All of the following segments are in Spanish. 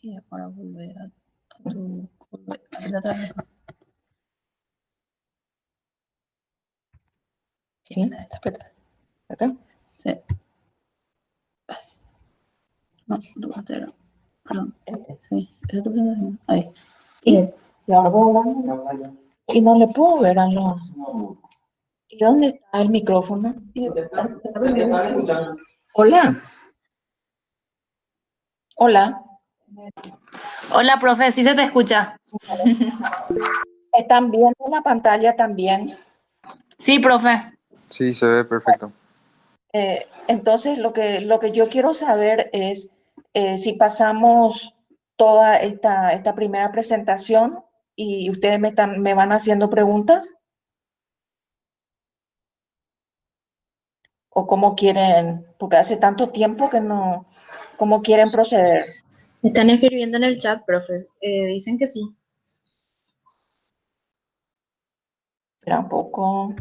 Y ahora volver a tu... Abrir otra vez. Sí, está apretada. ¿Acá? Sí. No, tu cartera. Perdón. Sí, esa es tu presentación. Ahí. Y ahora puedo hablar. Y no le puedo ver a los... ¿Y dónde está el micrófono? Hola. Hola. Hola, profe, sí se te escucha. ¿Están viendo la pantalla también? Sí, profe. Sí, se ve perfecto. Entonces, lo que yo quiero saber es si pasamos toda esta primera presentación y ustedes me van haciendo preguntas. ¿O cómo quieren? Porque hace tanto tiempo que no... ¿Cómo quieren proceder? Están escribiendo en el chat, profe. Dicen que sí. Espera un poco.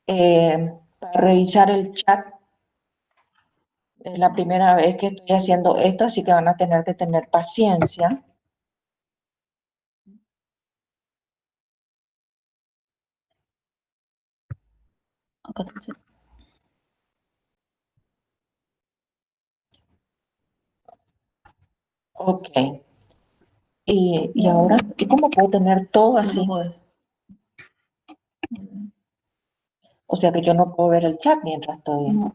Para revisar el chat. Es la primera vez que estoy haciendo esto, así que van a tener que tener paciencia. Acá está. Ok. Y ahora, ¿y cómo puedo tener todo así? No puedes. O sea que yo no puedo ver el chat mientras estoy. No.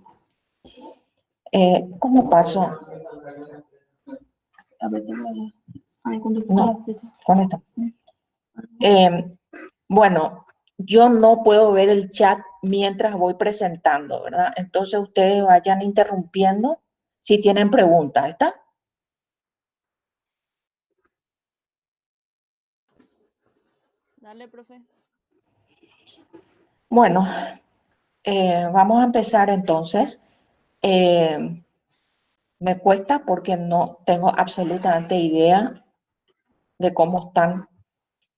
¿Cómo paso? Aprieta la... Ahí con tu No, aprieta. con esto. Bueno, yo no puedo ver el chat mientras voy presentando, ¿verdad? Entonces ustedes vayan interrumpiendo si tienen preguntas, ¿está? Dale, profe. Bueno, vamos a empezar entonces. Me cuesta porque no tengo absolutamente idea de cómo están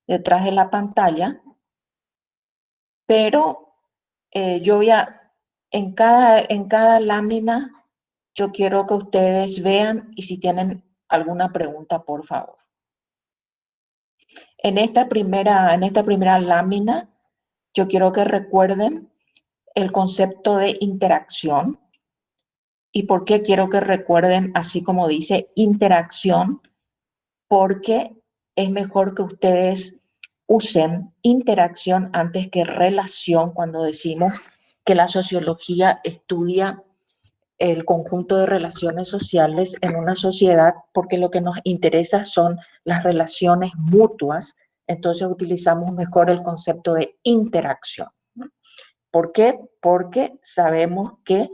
detrás de la pantalla, pero yo voy a, en cada lámina, yo quiero que ustedes vean y si tienen alguna pregunta, por favor. En esta primera lámina, yo quiero que recuerden el concepto de interacción. ¿Y por qué quiero que recuerden, así como dice, interacción? Porque es mejor que ustedes usen interacción antes que relación cuando decimos que la sociología estudia el conjunto de relaciones sociales en una sociedad, porque lo que nos interesa son las relaciones mutuas. Entonces utilizamos mejor el concepto de interacción. ¿Por qué? Porque sabemos que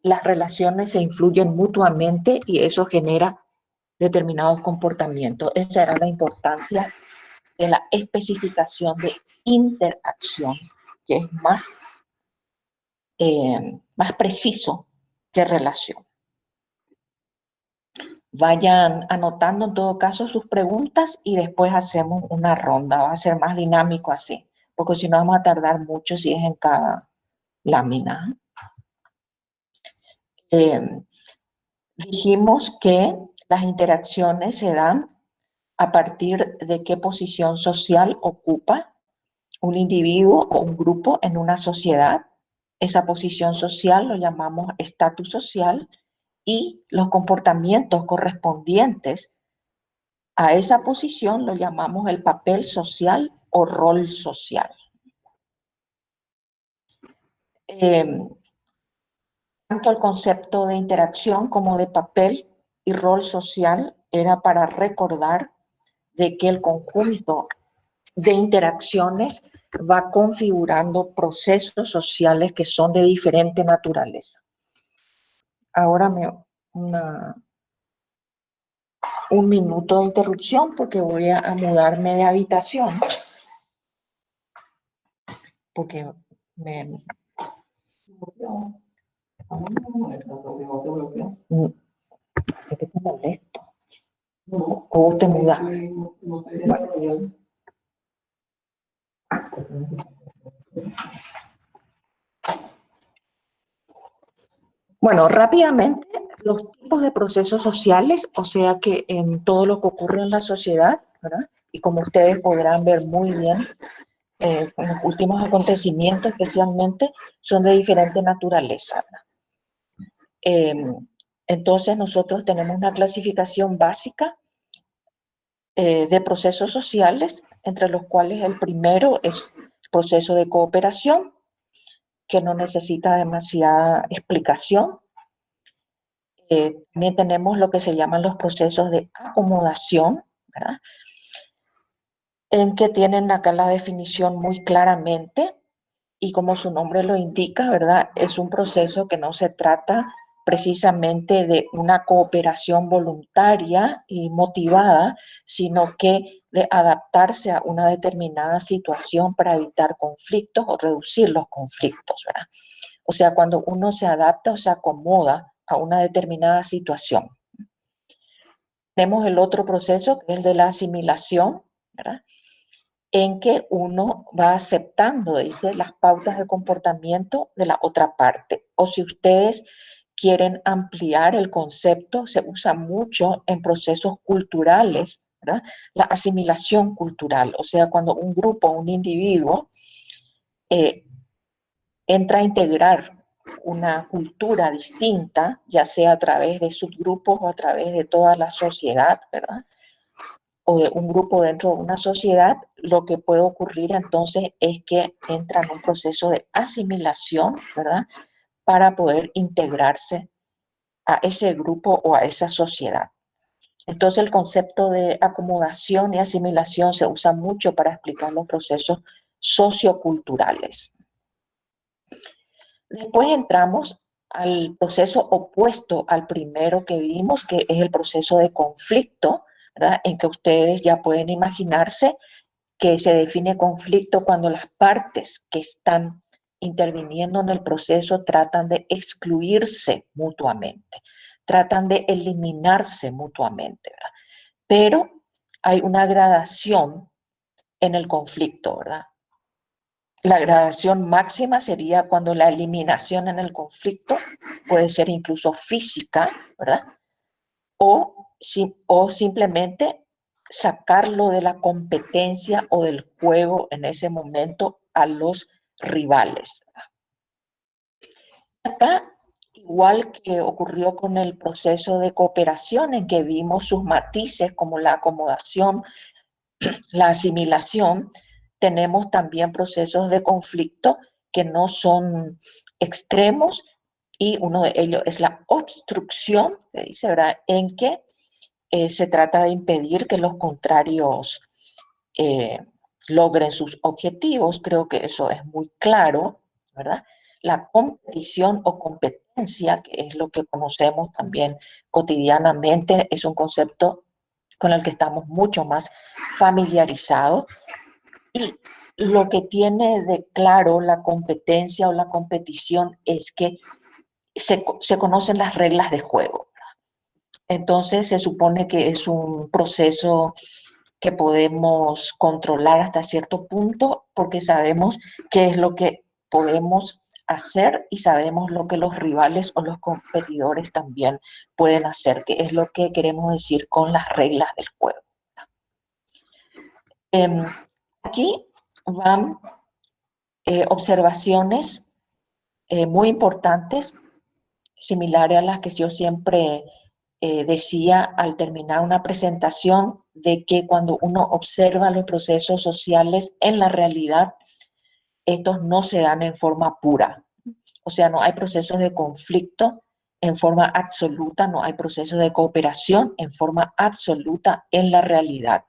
las relaciones se influyen mutuamente y eso genera determinados comportamientos. Esa era la importancia de la especificación de interacción, que es más preciso que relación. Vayan anotando en todo caso sus preguntas y después hacemos una ronda. Va a ser más dinámico así, porque si no vamos a tardar mucho si es en cada lámina. Dijimos que las interacciones se dan a partir de qué posición social ocupa un individuo o un grupo en una sociedad. Esa posición social lo llamamos estatus social y los comportamientos correspondientes a esa posición lo llamamos el papel social o rol social. Tanto el concepto de interacción como de papel y rol social era para recordar de que el conjunto de interacciones va configurando procesos sociales que son de diferente naturaleza. Ahora un minuto de interrupción porque voy a mudarme de habitación. Porque Parece que te molesto. O vos te mudas. Bueno, rápidamente Los tipos de procesos sociales, o sea que en todo lo que ocurre en la sociedad, ¿verdad? Y como ustedes podrán ver muy bien, con los últimos acontecimientos especialmente, son de diferente naturaleza, ¿verdad? Entonces nosotros tenemos una clasificación básica de procesos sociales, entre los cuales el primero es el proceso de cooperación, que no necesita demasiada explicación. También tenemos lo que se llaman los procesos de acomodación, ¿verdad? En que tienen acá la definición muy claramente y como su nombre lo indica, ¿verdad? Es un proceso que no se trata precisamente de una cooperación voluntaria y motivada, sino que de adaptarse a una determinada situación para evitar conflictos o reducir los conflictos, ¿verdad? O sea, cuando uno se adapta o se acomoda a una determinada situación. Tenemos el otro proceso, que es el de la asimilación, ¿verdad? En que uno va aceptando, dice, las pautas de comportamiento de la otra parte. O si ustedes quieren ampliar el concepto, se usa mucho en procesos culturales, ¿verdad? La asimilación cultural, o sea, cuando un grupo, un individuo, entra a integrar una cultura distinta, ya sea a través de subgrupos o a través de toda la sociedad, ¿verdad? O de un grupo dentro de una sociedad, lo que puede ocurrir entonces es que entra en un proceso de asimilación, ¿verdad? Para poder integrarse a ese grupo o a esa sociedad. Entonces el concepto de acomodación y asimilación se usa mucho para explicar los procesos socioculturales. Después entramos al proceso opuesto al primero que vimos, que es el proceso de conflicto, ¿verdad? En que ustedes ya pueden imaginarse que se define conflicto cuando las partes que están interviniendo en el proceso tratan de excluirse mutuamente, tratan de eliminarse mutuamente, ¿verdad? Pero hay una gradación en el conflicto, ¿verdad? La gradación máxima sería cuando la eliminación en el conflicto puede ser incluso física, ¿verdad? O simplemente sacarlo de la competencia o del juego en ese momento a los rivales. Acá, igual que ocurrió con el proceso de cooperación en que vimos sus matices como la acomodación, la asimilación, tenemos también procesos de conflicto que no son extremos y uno de ellos es la obstrucción, que dice, ¿verdad? En que se trata de impedir que los contrarios logren sus objetivos. Creo que eso es muy claro, ¿verdad? La competición o competencia, que es lo que conocemos también cotidianamente, es un concepto con el que estamos mucho más familiarizados. Y lo que tiene de claro la competencia o la competición es que se conocen las reglas de juego. Entonces se supone que es un proceso que podemos controlar hasta cierto punto porque sabemos qué es lo que podemos hacer y sabemos lo que los rivales o los competidores también pueden hacer, que es lo que queremos decir con las reglas del juego. Aquí van observaciones muy importantes, similares a las que yo siempre decía al terminar una presentación, de que cuando uno observa los procesos sociales en la realidad, estos no se dan en forma pura. O sea, no hay procesos de conflicto en forma absoluta, no hay procesos de cooperación en forma absoluta en la realidad.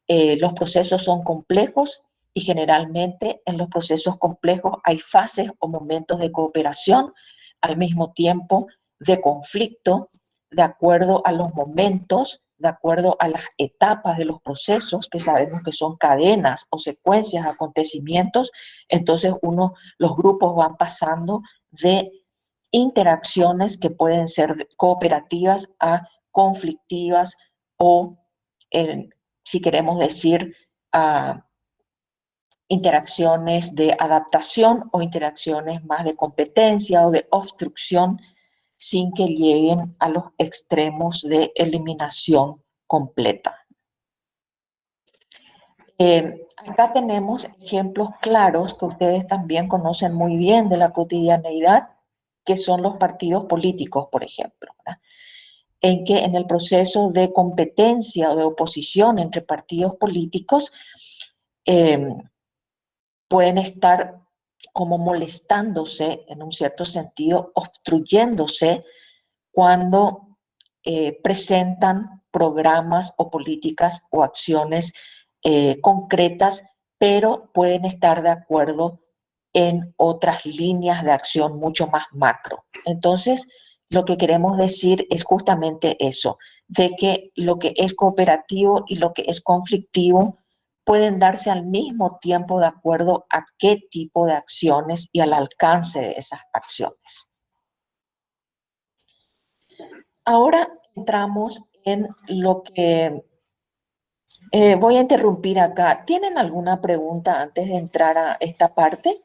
Los procesos son complejos y generalmente en los procesos complejos hay fases o momentos de cooperación, al mismo tiempo de conflicto, de acuerdo a los momentos, de acuerdo a las etapas de los procesos, que sabemos que son cadenas o secuencias de acontecimientos. Entonces los grupos van pasando de interacciones que pueden ser cooperativas a conflictivas o, si queremos decir, interacciones de adaptación o interacciones más de competencia o de obstrucción, sin que lleguen a los extremos de eliminación completa. Acá tenemos ejemplos claros que ustedes también conocen muy bien de la cotidianeidad, que son los partidos políticos, por ejemplo, ¿verdad? En que en el proceso de competencia o de oposición entre partidos políticos pueden estar como molestándose, en un cierto sentido, obstruyéndose cuando presentan programas o políticas o acciones concretas, pero pueden estar de acuerdo en otras líneas de acción mucho más macro. Entonces, lo que queremos decir es justamente eso, de que lo que es cooperativo y lo que es conflictivo pueden darse al mismo tiempo de acuerdo a qué tipo de acciones y al alcance de esas acciones. Ahora entramos en lo que voy a interrumpir acá. ¿Tienen alguna pregunta antes de entrar a esta parte?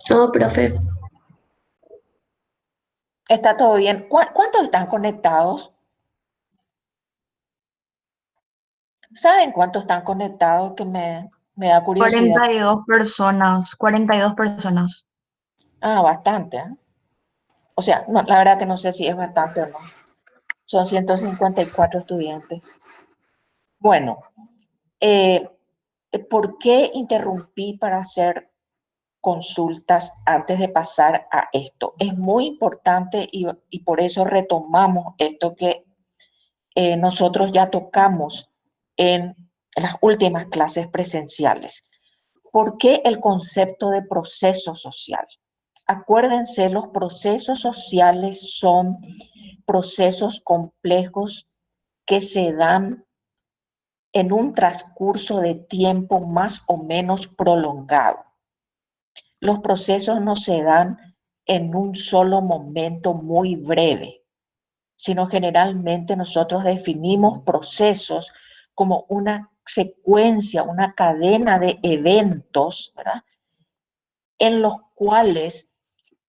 No, profe. ¿Está todo bien? ¿Cuántos están conectados? ¿Saben cuántos están conectados? Que me da curiosidad. 42 personas, 42 personas. Ah, bastante, ¿eh? O sea, no, la verdad que no sé si es bastante o no. Son 154 estudiantes. Bueno, ¿por qué interrumpí para hacer consultas antes de pasar a esto? Es muy importante y por eso retomamos esto que nosotros ya tocamos en las últimas clases presenciales. ¿Por qué el concepto de proceso social? Acuérdense, los procesos sociales son procesos complejos que se dan en un transcurso de tiempo más o menos prolongado. Los procesos no se dan en un solo momento muy breve, sino generalmente nosotros definimos procesos como una secuencia, una cadena de eventos, ¿verdad? En los cuales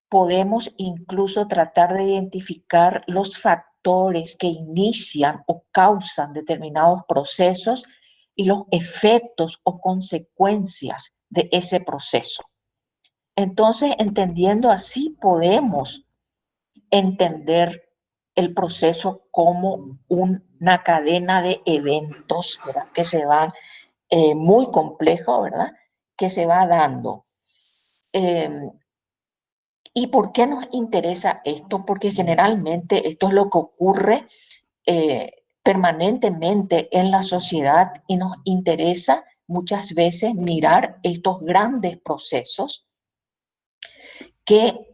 podemos incluso tratar de identificar los factores que inician o causan determinados procesos y los efectos o consecuencias de ese proceso. Entonces, entendiendo así, podemos entender el proceso como una cadena de eventos, ¿verdad? Que se van muy complejo, ¿verdad? Que se va dando. ¿Y por qué nos interesa esto? Porque generalmente esto es lo que ocurre permanentemente en la sociedad y nos interesa muchas veces mirar estos grandes procesos que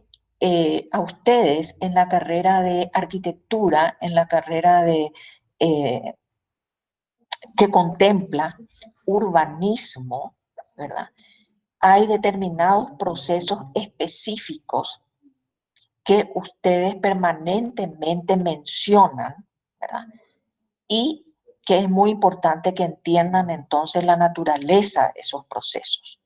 a ustedes en la carrera de arquitectura, en la carrera de, que contempla urbanismo, ¿verdad? Hay determinados procesos específicos que ustedes permanentemente mencionan, ¿verdad? Y que es muy importante que entiendan entonces la naturaleza de esos procesos.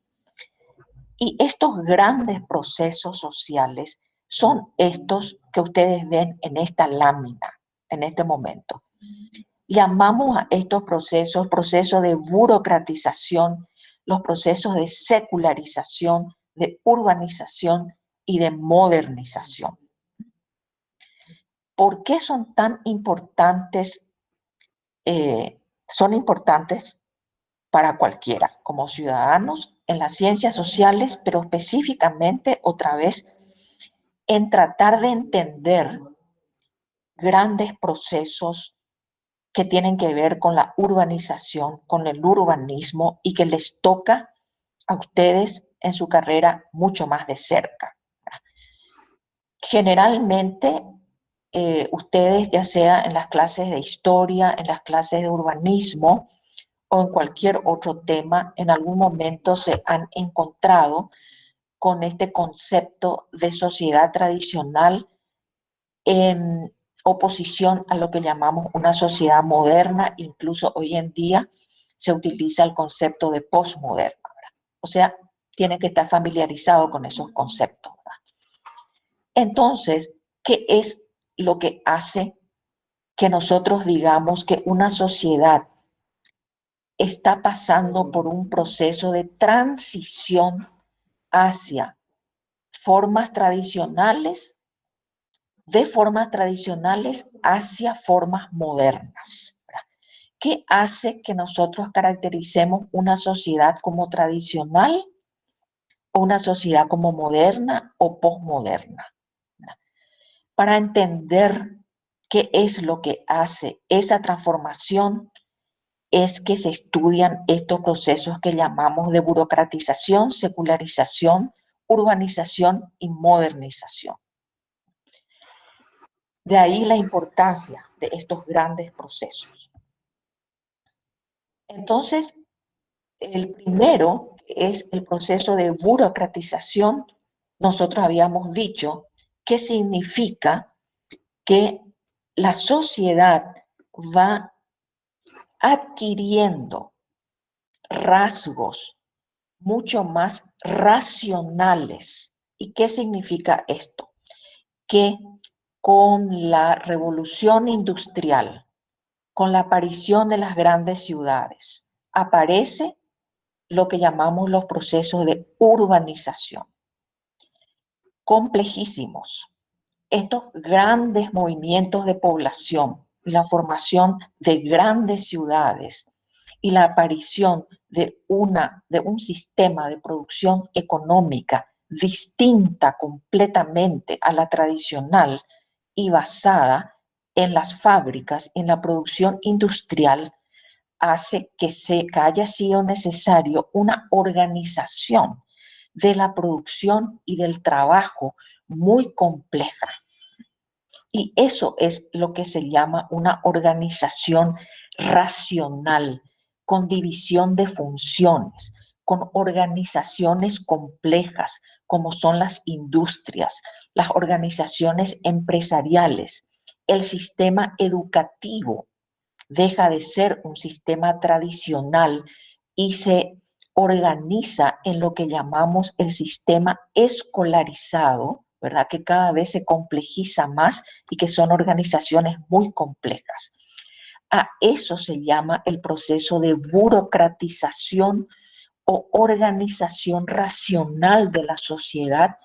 Y estos grandes procesos sociales son estos que ustedes ven en esta lámina, en este momento. Llamamos a estos procesos procesos de burocratización, los procesos de secularización, de urbanización y de modernización. ¿Por qué son tan importantes? Son importantes para cualquiera, como ciudadanos en las ciencias sociales, pero específicamente, otra vez, en tratar de entender grandes procesos que tienen que ver con la urbanización, con el urbanismo y que les toca a ustedes en su carrera mucho más de cerca. Generalmente, ustedes, ya sea en las clases de historia, en las clases de urbanismo o en cualquier otro tema, en algún momento se han encontrado con este concepto de sociedad tradicional en oposición a lo que llamamos una sociedad moderna. Incluso hoy en día se utiliza el concepto de posmoderna, ¿verdad? O sea, tiene que estar familiarizado con esos conceptos, ¿verdad? Entonces, ¿qué es lo que hace que nosotros digamos que una sociedad está pasando por un proceso de transición hacia formas tradicionales, de formas tradicionales hacia formas modernas? ¿Qué hace que nosotros caractericemos una sociedad como tradicional o una sociedad como moderna o posmoderna? Para entender qué es lo que hace esa transformación, es que se estudian estos procesos que llamamos de burocratización, secularización, urbanización y modernización. De ahí la importancia de estos grandes procesos. Entonces, el primero es el proceso de burocratización. Nosotros habíamos dicho que significa que la sociedad va adquiriendo rasgos mucho más racionales. ¿Y qué significa esto? Que con la revolución industrial, con la aparición de las grandes ciudades, aparece lo que llamamos los procesos de urbanización. Complejísimos. Estos grandes movimientos de población y la formación de grandes ciudades y la aparición de un sistema de producción económica distinta completamente a la tradicional y basada en las fábricas, en la producción industrial, hace que haya sido necesario una organización de la producción y del trabajo muy compleja. Y eso es lo que se llama una organización racional, con división de funciones, con organizaciones complejas, como son las industrias, las organizaciones empresariales. El sistema educativo deja de ser un sistema tradicional y se organiza en lo que llamamos el sistema escolarizado, ¿verdad? Que cada vez se complejiza más y que son organizaciones muy complejas. A eso se llama el proceso de burocratización o organización racional de la sociedad,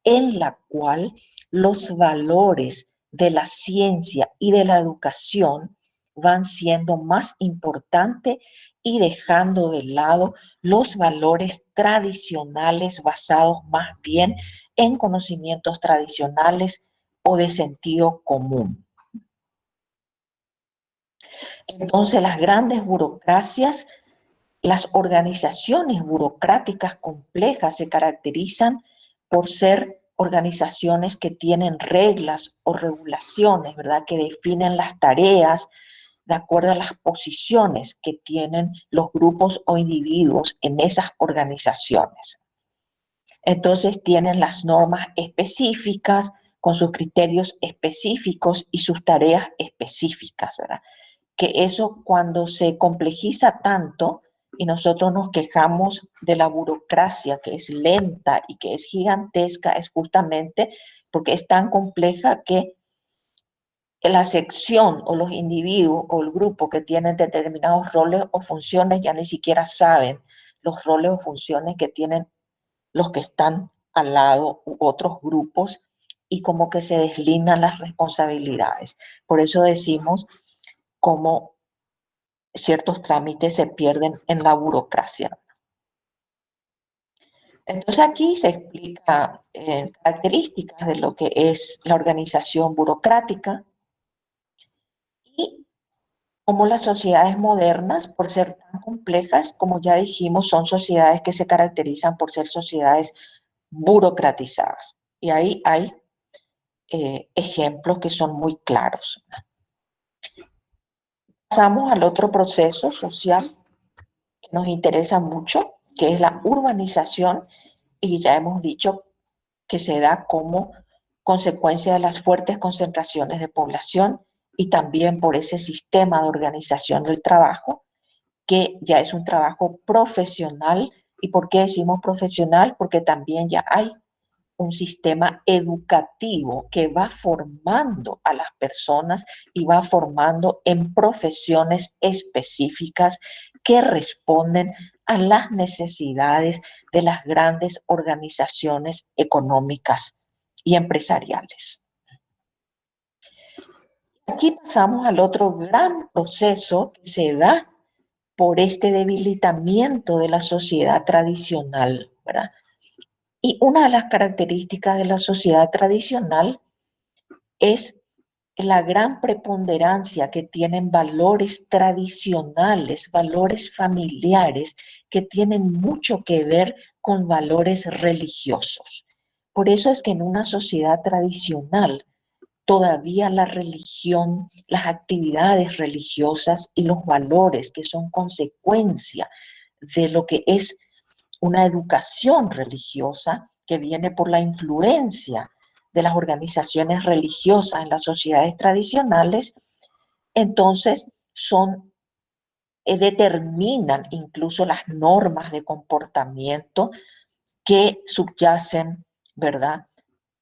en la cual los valores de la ciencia y de la educación van siendo más importantes y dejando de lado los valores tradicionales basados más bien en conocimientos tradicionales o de sentido común. Entonces, las grandes burocracias, las organizaciones burocráticas complejas se caracterizan por ser organizaciones que tienen reglas o regulaciones, ¿verdad? Que definen las tareas de acuerdo a las posiciones que tienen los grupos o individuos en esas organizaciones. Entonces tienen las normas específicas con sus criterios específicos y sus tareas específicas, ¿verdad? Que eso, cuando se complejiza tanto y nosotros nos quejamos de la burocracia, que es lenta y que es gigantesca, es justamente porque es tan compleja que la sección o los individuos o el grupo que tienen determinados roles o funciones ya ni siquiera saben los roles o funciones que tienen los que están al lado u otros grupos, y como que se deslindan las responsabilidades. Por eso decimos cómo ciertos trámites se pierden en la burocracia. Entonces aquí se explica características de lo que es la organización burocrática y cómo las sociedades modernas, por ser tan complejas, como ya dijimos, son sociedades que se caracterizan por ser sociedades burocratizadas. Y ahí hay ejemplos que son muy claros. Pasamos al otro proceso social que nos interesa mucho, que es la urbanización, y ya hemos dicho que se da como consecuencia de las fuertes concentraciones de población y también por ese sistema de organización del trabajo que ya es un trabajo profesional. ¿Y por qué decimos profesional? Porque también ya hay un sistema educativo que va formando a las personas y va formando en profesiones específicas que responden a las necesidades de las grandes organizaciones económicas y empresariales. Aquí pasamos al otro gran proceso que se da por este debilitamiento de la sociedad tradicional, ¿verdad? Y una de las características de la sociedad tradicional es la gran preponderancia que tienen valores tradicionales, valores familiares, que tienen mucho que ver con valores religiosos. Por eso es que en una sociedad tradicional todavía la religión, las actividades religiosas y los valores que son consecuencia de lo que es una educación religiosa que viene por la influencia de las organizaciones religiosas en las sociedades tradicionales, entonces determinan incluso las normas de comportamiento que subyacen, ¿verdad?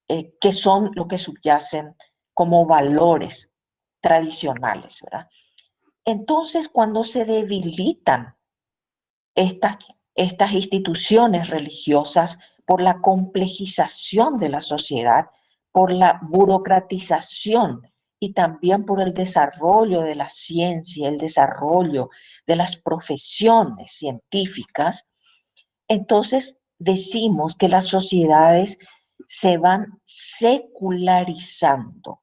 Que son lo que subyacen como valores tradicionales, ¿verdad? Entonces, cuando se debilitan estas instituciones religiosas por la complejización de la sociedad, por la burocratización y también por el desarrollo de la ciencia, el desarrollo de las profesiones científicas, entonces decimos que las sociedades se van secularizando,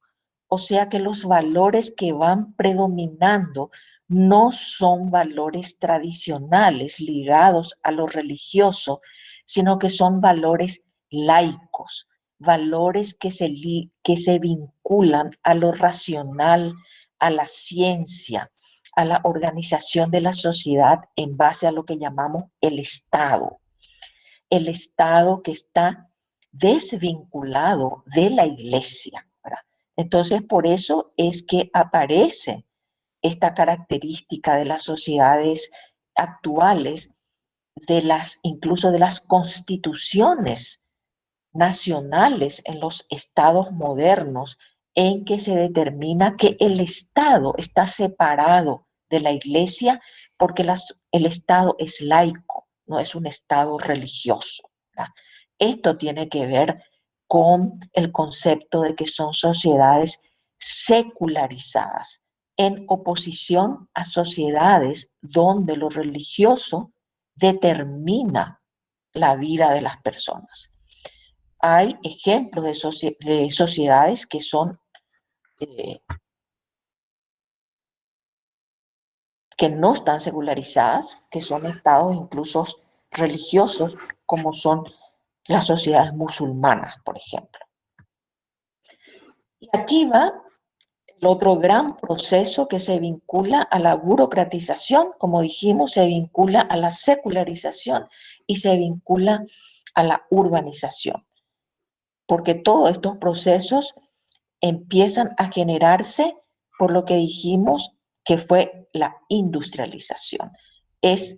o sea que los valores que van predominando no son valores tradicionales ligados a lo religioso, sino que son valores laicos, valores que se vinculan a lo racional, a la ciencia, a la organización de la sociedad en base a lo que llamamos el Estado que está desvinculado de la Iglesia, ¿verdad? Entonces, por eso es que aparece esta característica de las sociedades actuales, incluso de las constituciones nacionales en los estados modernos, en que se determina que el Estado está separado de la Iglesia porque el Estado es laico, no es un Estado religioso, ¿verdad? Esto tiene que ver con el concepto de que son sociedades secularizadas, en oposición a sociedades donde lo religioso determina la vida de las personas. Hay ejemplos de sociedades que son que no están secularizadas, que son estados incluso religiosos, como son las sociedades musulmanas, por ejemplo. Y aquí va el otro gran proceso que se vincula a la burocratización, como dijimos, se vincula a la secularización y se vincula a la urbanización, porque todos estos procesos empiezan a generarse por lo que dijimos que fue la industrialización. Es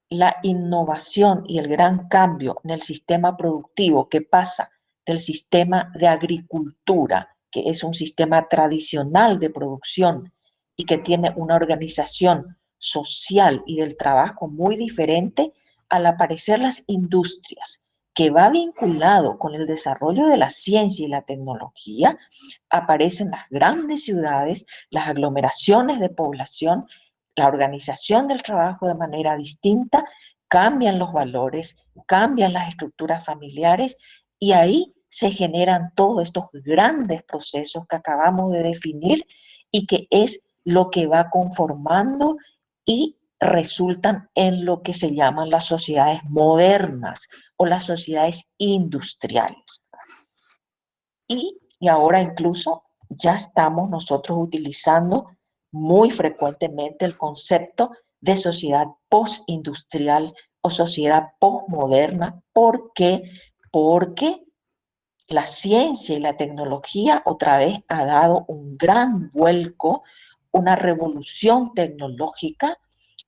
la innovación y el gran cambio en el sistema productivo que pasa del sistema de agricultura, que es un sistema tradicional de producción y que tiene una organización social y del trabajo muy diferente, al aparecer las industrias, que va vinculado con el desarrollo de la ciencia y la tecnología, aparecen las grandes ciudades, las aglomeraciones de población, la organización del trabajo de manera distinta, cambian los valores, cambian las estructuras familiares y ahí se generan todos estos grandes procesos que acabamos de definir y que es lo que va conformando y resultan en lo que se llaman las sociedades modernas o las sociedades industriales. Y ahora incluso ya estamos nosotros utilizando muy frecuentemente el concepto de sociedad postindustrial o sociedad posmoderna. ¿Por qué? Porque la ciencia y la tecnología otra vez ha dado un gran vuelco, una revolución tecnológica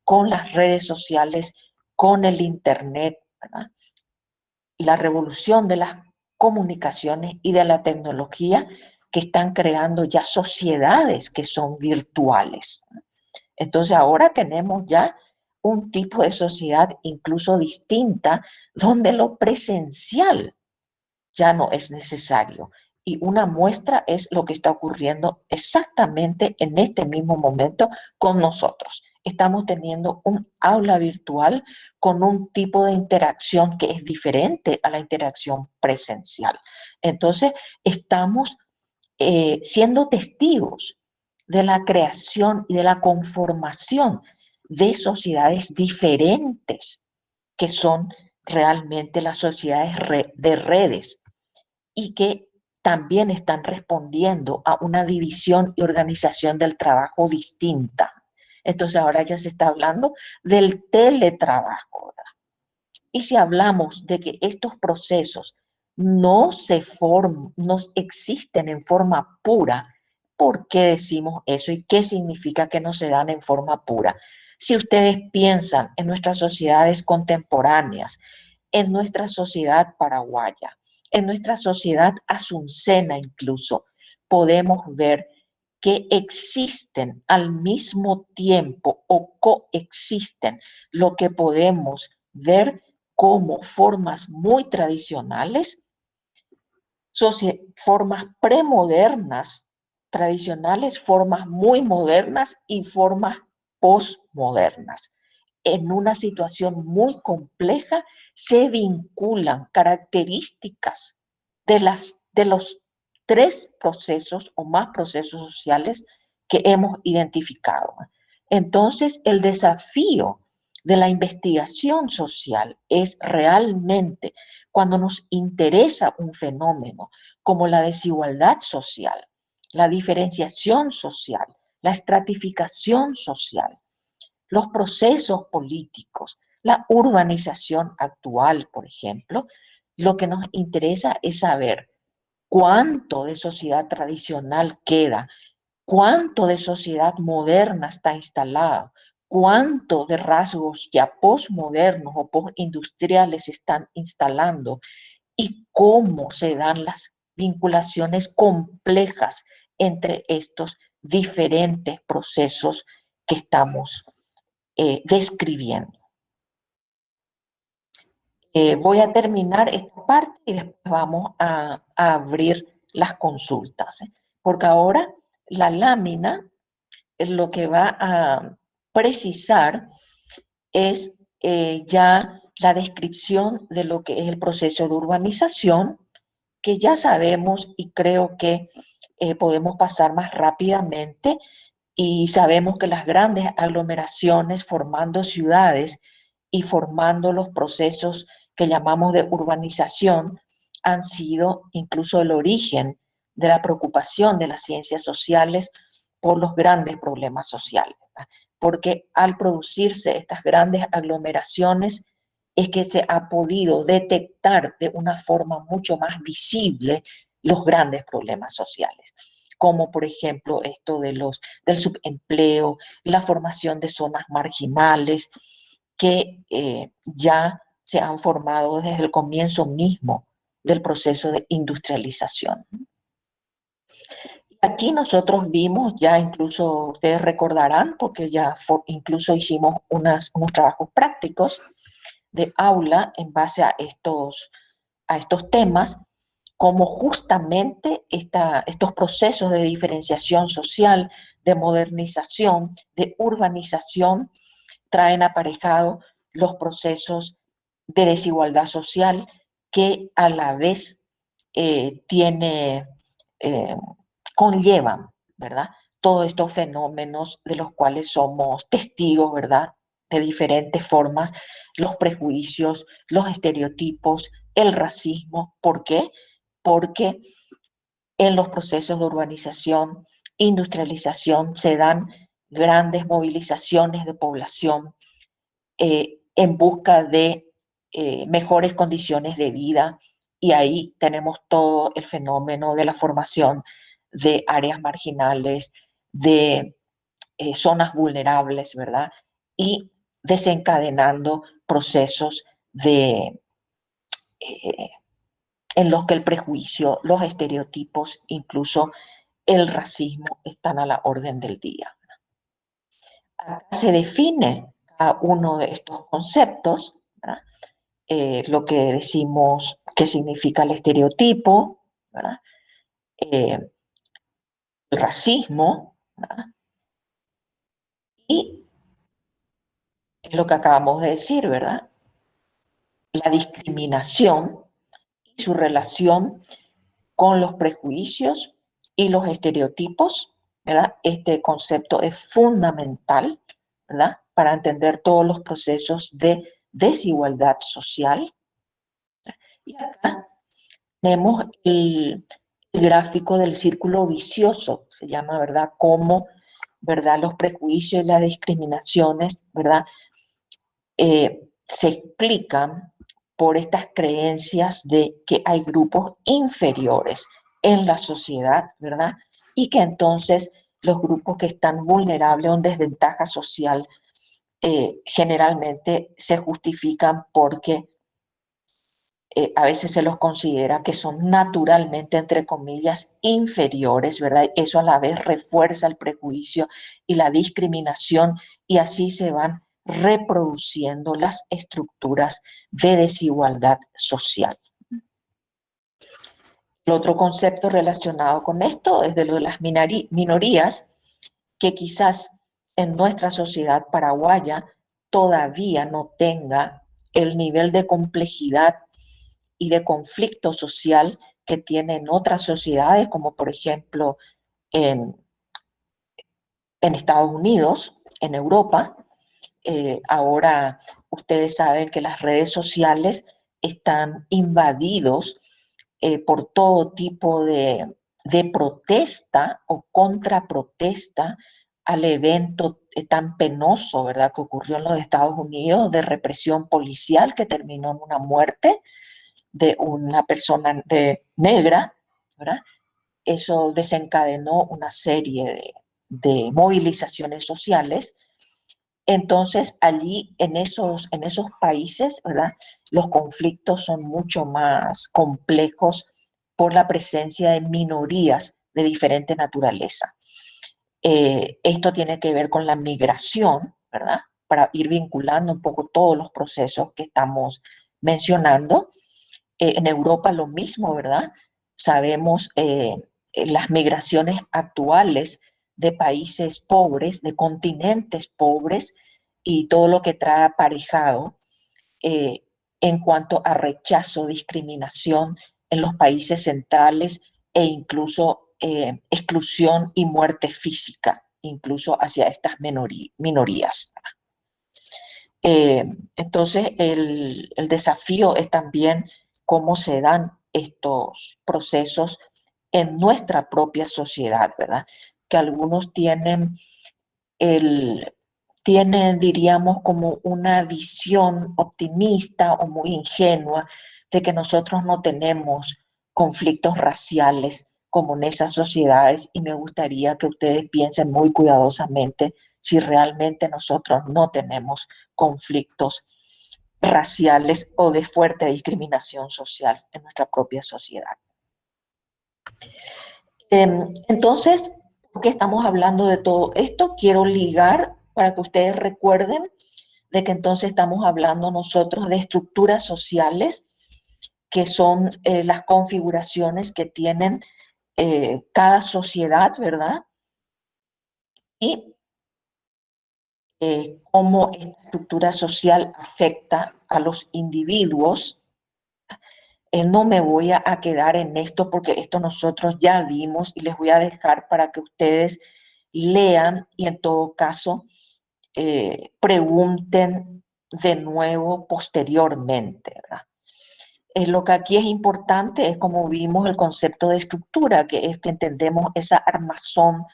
con las redes sociales, con el Internet, ¿verdad? La revolución de las comunicaciones y de la tecnología que están creando ya sociedades que son virtuales. Entonces ahora tenemos ya un tipo de sociedad incluso distinta, donde lo presencial ya no es necesario. Y una muestra es lo que está ocurriendo exactamente en este mismo momento con nosotros. Estamos teniendo un aula virtual con un tipo de interacción que es diferente a la interacción presencial. Entonces, estamos siendo testigos de la creación y de la conformación de sociedades diferentes, que son realmente las sociedades de redes, y que también están respondiendo a una división y organización del trabajo distinta. Entonces ahora ya se está hablando del teletrabajo, ¿verdad? Y si hablamos de que estos procesos no existen en forma pura, ¿por qué decimos eso y qué significa que no se dan en forma pura? Si ustedes piensan en nuestras sociedades contemporáneas, en nuestra sociedad paraguaya, en nuestra sociedad asuncena incluso, podemos ver que existen al mismo tiempo o coexisten lo que podemos ver como formas muy tradicionales, formas premodernas, tradicionales, formas muy modernas y formas postmodernas. En una situación muy compleja se vinculan características de los tres procesos o más procesos sociales que hemos identificado. Entonces, el desafío de la investigación social es realmente cuando nos interesa un fenómeno como la desigualdad social, la diferenciación social, la estratificación social, los procesos políticos, la urbanización actual, por ejemplo. Lo que nos interesa es saber cuánto de sociedad tradicional queda, cuánto de sociedad moderna está instalado, cuánto de rasgos ya postmodernos o postindustriales se están instalando y cómo se dan las vinculaciones complejas entre estos diferentes procesos que estamos describiendo. Voy a terminar esta parte y después vamos a abrir las consultas, porque ahora la lámina lo que va a precisar es ya la descripción de lo que es el proceso de urbanización, que ya sabemos y creo que podemos pasar más rápidamente, y sabemos que las grandes aglomeraciones formando ciudades y formando los procesos que llamamos de urbanización han sido incluso el origen de la preocupación de las ciencias sociales por los grandes problemas sociales, ¿verdad? Porque al producirse estas grandes aglomeraciones es que se ha podido detectar de una forma mucho más visible los grandes problemas sociales, como por ejemplo esto del subempleo, la formación de zonas marginales que ya se han formado desde el comienzo mismo del proceso de industrialización. Aquí nosotros vimos, ya incluso ustedes recordarán, porque ya incluso hicimos unos trabajos prácticos de aula en base a estos temas, como justamente estos procesos de diferenciación social, de modernización, de urbanización, traen aparejado los procesos de desigualdad social que a la vez conllevan, ¿verdad? Todos estos fenómenos de los cuales somos testigos, ¿verdad? De diferentes formas, los prejuicios, los estereotipos, el racismo. ¿Por qué? Porque en los procesos de urbanización, industrialización, se dan grandes movilizaciones de población en busca de mejores condiciones de vida, y ahí tenemos todo el fenómeno de la formación de áreas marginales, de zonas vulnerables, ¿verdad? Y desencadenando procesos en los que el prejuicio, los estereotipos, incluso el racismo están a la orden del día. Acá se define cada uno de estos conceptos, ¿verdad? Lo que decimos que significa el estereotipo, ¿verdad? El racismo, ¿verdad? Y es lo que acabamos de decir, ¿verdad? La discriminación y su relación con los prejuicios y los estereotipos, ¿verdad? Este concepto es fundamental, ¿verdad? Para entender todos los procesos de desigualdad social. Y acá tenemos el gráfico del círculo vicioso, se llama, ¿verdad? Cómo, ¿verdad? Los prejuicios y las discriminaciones, ¿verdad? Se explican por estas creencias de que hay grupos inferiores en la sociedad, ¿verdad? Y que entonces los grupos que están vulnerables o en desventaja social generalmente se justifican porque a veces se los considera que son naturalmente, entre comillas, inferiores, ¿verdad? Eso a la vez refuerza el prejuicio y la discriminación y así se van reproduciendo las estructuras de desigualdad social. El otro concepto relacionado con esto es de lo de las minorías, que quizás en nuestra sociedad paraguaya todavía no tenga el nivel de complejidad y de conflicto social que tienen otras sociedades, como por ejemplo en Estados Unidos, en Europa. Ahora ustedes saben que las redes sociales están invadidos por todo tipo de protesta o contraprotesta al evento tan penoso, ¿verdad?, que ocurrió en los Estados Unidos, de represión policial que terminó en una muerte de una persona negra, ¿verdad? Eso desencadenó una serie de movilizaciones sociales. Entonces, allí en esos países, ¿verdad?, los conflictos son mucho más complejos por la presencia de minorías de diferente naturaleza. Esto tiene que ver con la migración, ¿verdad?, para ir vinculando un poco todos los procesos que estamos mencionando. En Europa lo mismo, ¿verdad? Sabemos las migraciones actuales de países pobres, de continentes pobres y todo lo que trae aparejado en cuanto a rechazo, discriminación en los países centrales e incluso exclusión y muerte física, incluso hacia estas minorías. Entonces, el desafío es también cómo se dan estos procesos en nuestra propia sociedad, ¿verdad? Que algunos tienen, diríamos, como una visión optimista o muy ingenua de que nosotros no tenemos conflictos raciales como en esas sociedades, y me gustaría que ustedes piensen muy cuidadosamente si realmente nosotros no tenemos conflictos raciales o de fuerte discriminación social en nuestra propia sociedad. Entonces, ¿por qué estamos hablando de todo esto? Quiero ligar para que ustedes recuerden de que entonces estamos hablando nosotros de estructuras sociales que son las configuraciones que tienen cada sociedad, ¿verdad? Y cómo esta estructura social afecta a los individuos. No me voy a quedar en esto porque esto nosotros ya vimos y les voy a dejar para que ustedes lean y en todo caso pregunten de nuevo posteriormente, ¿verdad? Lo que aquí es importante es, como vimos, el concepto de estructura, que es que entendemos esa armazón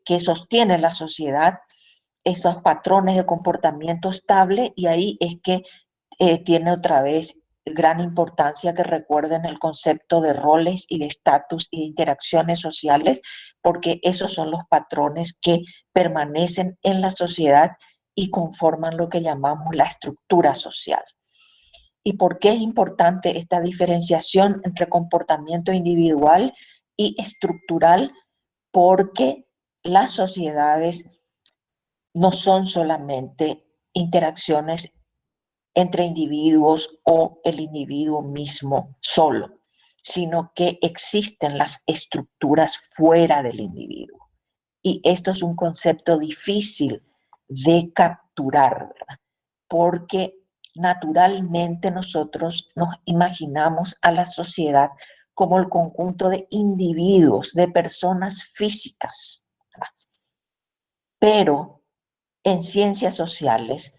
que sostiene la sociedad, esos patrones de comportamiento estable, y ahí es que tiene otra vez gran importancia que recuerden el concepto de roles y de estatus y de interacciones sociales, porque esos son los patrones que permanecen en la sociedad y conforman lo que llamamos la estructura social. ¿Y por qué es importante esta diferenciación entre comportamiento individual y estructural? Porque las sociedades no son solamente interacciones entre individuos o el individuo mismo solo, sino que existen las estructuras fuera del individuo. Y esto es un concepto difícil de capturar, ¿verdad? Porque naturalmente nosotros nos imaginamos a la sociedad como el conjunto de individuos, de personas físicas, ¿verdad? Pero en ciencias sociales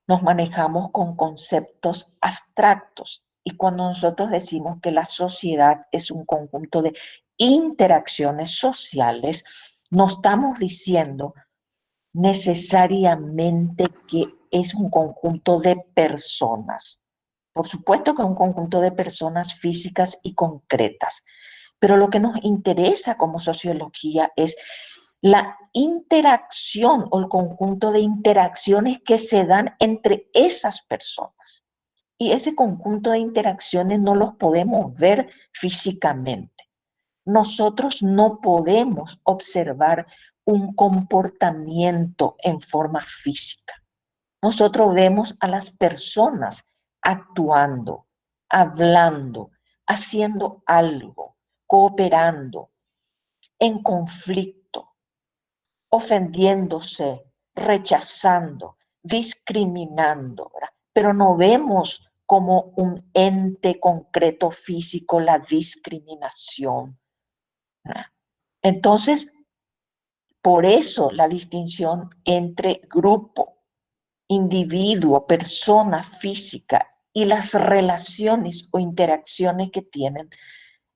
nos manejamos con conceptos abstractos, y cuando nosotros decimos que la sociedad es un conjunto de interacciones sociales, no estamos diciendo necesariamente que es un conjunto de personas. Por supuesto que es un conjunto de personas físicas y concretas, pero lo que nos interesa como sociología es la interacción o el conjunto de interacciones que se dan entre esas personas. Y ese conjunto de interacciones no los podemos ver físicamente. Nosotros no podemos observar un comportamiento en forma física. Nosotros vemos a las personas actuando, hablando, haciendo algo, cooperando, en conflicto, ofendiéndose, rechazando, discriminando, ¿verdad? Pero no vemos como un ente concreto físico la discriminación, ¿verdad? Entonces, por eso la distinción entre grupo, individuo, persona física y las relaciones o interacciones que tienen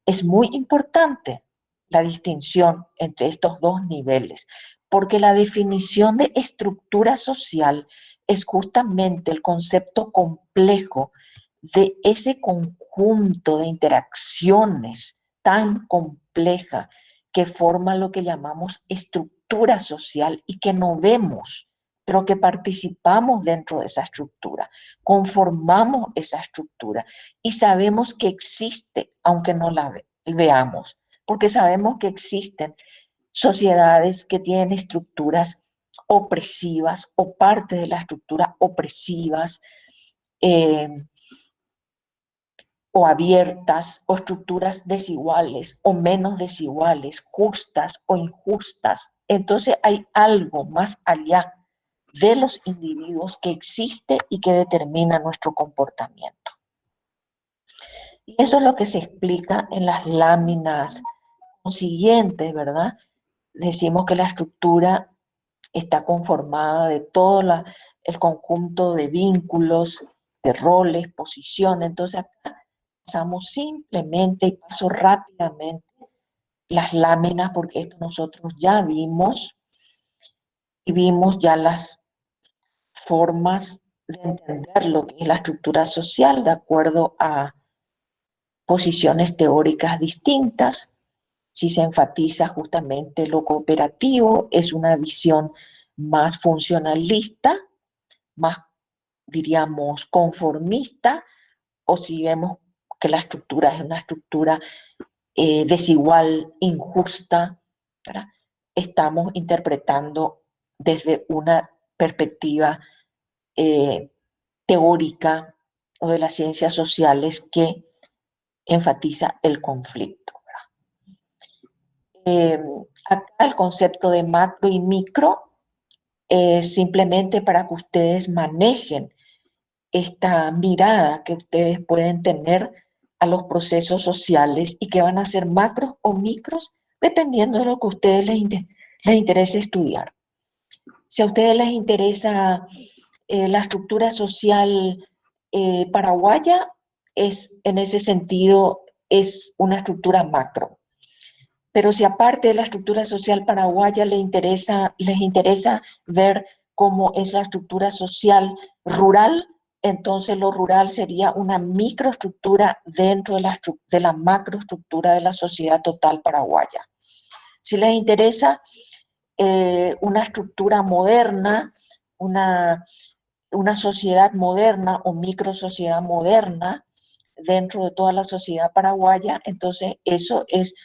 es muy importante, la distinción entre estos dos niveles, porque la definición de estructura social es justamente el concepto complejo de ese conjunto de interacciones tan compleja que forma lo que llamamos estructura social y que no vemos, pero que participamos dentro de esa estructura, conformamos esa estructura y sabemos que existe, aunque no la veamos, porque sabemos que existen sociedades que tienen estructuras opresivas o parte de la estructura opresivas, o abiertas, o estructuras desiguales o menos desiguales, justas o injustas. Entonces hay algo más allá de los individuos que existe y que determina nuestro comportamiento. Y eso es lo que se explica en las láminas consiguientes, ¿verdad? Decimos que la estructura está conformada de todo el conjunto de vínculos, de roles, posiciones. Entonces acá pasamos simplemente y paso rápidamente las láminas porque esto nosotros ya vimos y vimos ya las formas de entender lo que es la estructura social de acuerdo a posiciones teóricas distintas. Si se enfatiza justamente lo cooperativo, es una visión más funcionalista, más, diríamos, conformista, o si vemos que la estructura es una estructura desigual, injusta, ¿verdad? Estamos interpretando desde una perspectiva teórica o de las ciencias sociales que enfatiza el conflicto. Acá el concepto de macro y micro es simplemente para que ustedes manejen esta mirada que ustedes pueden tener a los procesos sociales y que van a ser macros o micros dependiendo de lo que a ustedes les interese estudiar. Si a ustedes les interesa la estructura social paraguaya, en ese sentido es una estructura macro. Pero si aparte de la estructura social paraguaya les interesa ver cómo es la estructura social rural, entonces lo rural sería una microestructura dentro de la macroestructura de la sociedad total paraguaya. Si les interesa una estructura moderna, una sociedad moderna o microsociedad moderna dentro de toda la sociedad paraguaya, entonces eso es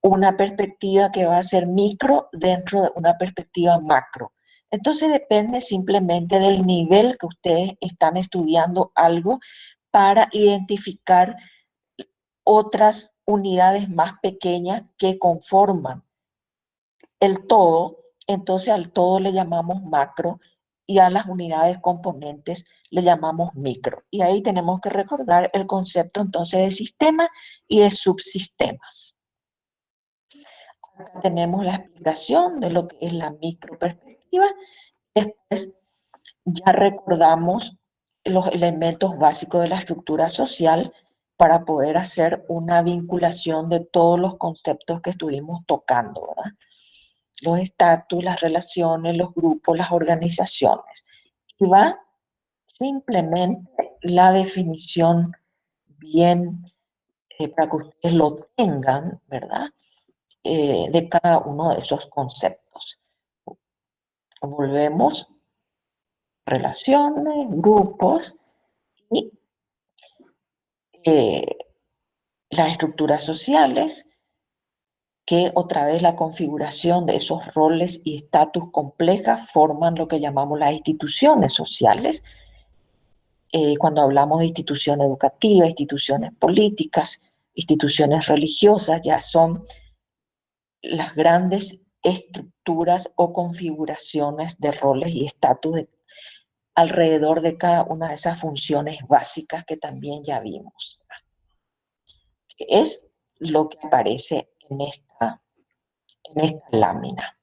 una perspectiva que va a ser micro dentro de una perspectiva macro. Entonces depende simplemente del nivel que ustedes están estudiando algo para identificar otras unidades más pequeñas que conforman el todo. Entonces al todo le llamamos macro y a las unidades componentes le llamamos micro. Y ahí tenemos que recordar el concepto entonces de sistema y de subsistemas. Acá tenemos la explicación de lo que es la microperspectiva. Después ya recordamos los elementos básicos de la estructura social para poder hacer una vinculación de todos los conceptos que estuvimos tocando, ¿verdad? Los estatus, las relaciones, los grupos, las organizaciones. Y va simplemente la definición bien para que ustedes lo tengan, ¿verdad? De cada uno de esos conceptos. Volvemos, relaciones, grupos y las estructuras sociales, que otra vez la configuración de esos roles y estatus complejas forman lo que llamamos las instituciones sociales. Cuando hablamos de instituciones educativas, instituciones políticas, instituciones religiosas, ya son las grandes estructuras o configuraciones de roles y estatus alrededor de cada una de esas funciones básicas que también ya vimos, que es lo que aparece en esta lámina.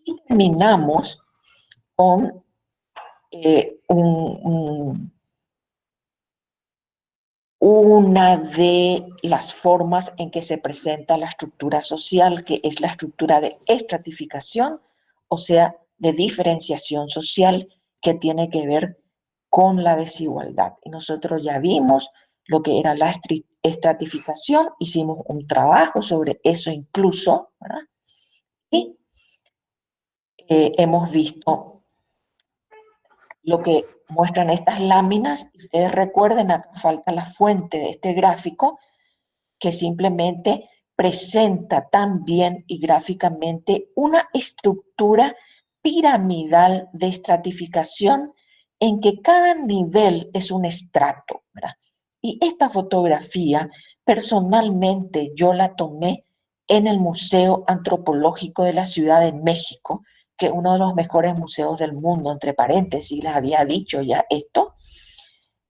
Y terminamos con una de las formas en que se presenta la estructura social, que es la estructura de estratificación, o sea, de diferenciación social, que tiene que ver con la desigualdad. Y nosotros ya vimos lo que era la estratificación, hicimos un trabajo sobre eso incluso, ¿verdad? Y hemos visto lo que muestran estas láminas. Ustedes recuerden, acá falta la fuente de este gráfico, que simplemente presenta también y gráficamente una estructura piramidal de estratificación en que cada nivel es un estrato, ¿verdad? Y esta fotografía, personalmente, yo la tomé en el Museo Antropológico de la Ciudad de México, que es uno de los mejores museos del mundo, entre paréntesis, les había dicho ya esto.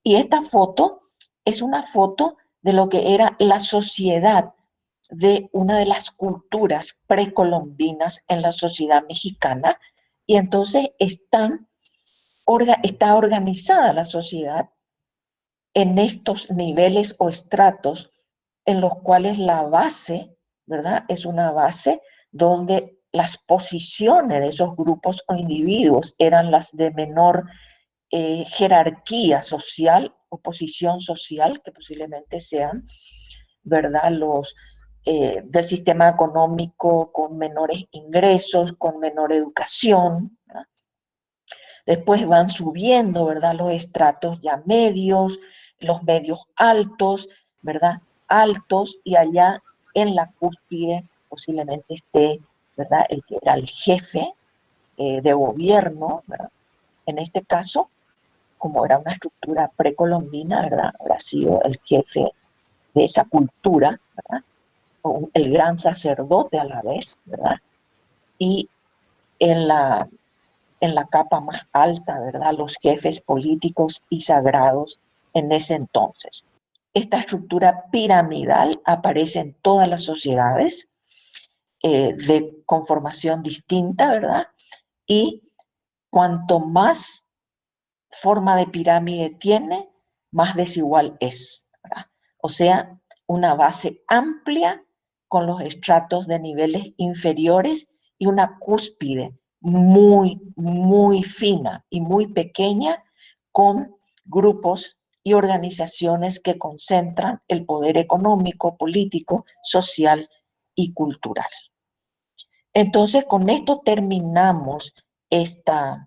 Y esta foto es una foto de lo que era la sociedad de una de las culturas precolombinas en la sociedad mexicana. Y entonces está organizada la sociedad en estos niveles o estratos en los cuales la base, ¿verdad? Es una base donde las posiciones de esos grupos o individuos eran las de menor jerarquía social o posición social, que posiblemente sean, ¿verdad? Los del sistema económico con menores ingresos, con menor educación, ¿verdad? Después van subiendo, ¿verdad? Los estratos ya medios, los medios altos, ¿verdad? Altos, y allá en la cúspide posiblemente esté, ¿verdad? El que era el jefe de gobierno, ¿verdad? En este caso, como era una estructura precolombina, ¿verdad? Habrá sido el jefe de esa cultura, ¿verdad? O el gran sacerdote a la vez, ¿verdad? Y en la capa más alta, ¿verdad? Los jefes políticos y sagrados en ese entonces. Esta estructura piramidal aparece en todas las sociedades de conformación distinta, ¿verdad? Y cuanto más forma de pirámide tiene, más desigual es, ¿verdad? O sea, una base amplia con los estratos de niveles inferiores y una cúspide muy, muy fina y muy pequeña con grupos y organizaciones que concentran el poder económico, político, social y cultural. Entonces, con esto terminamos estos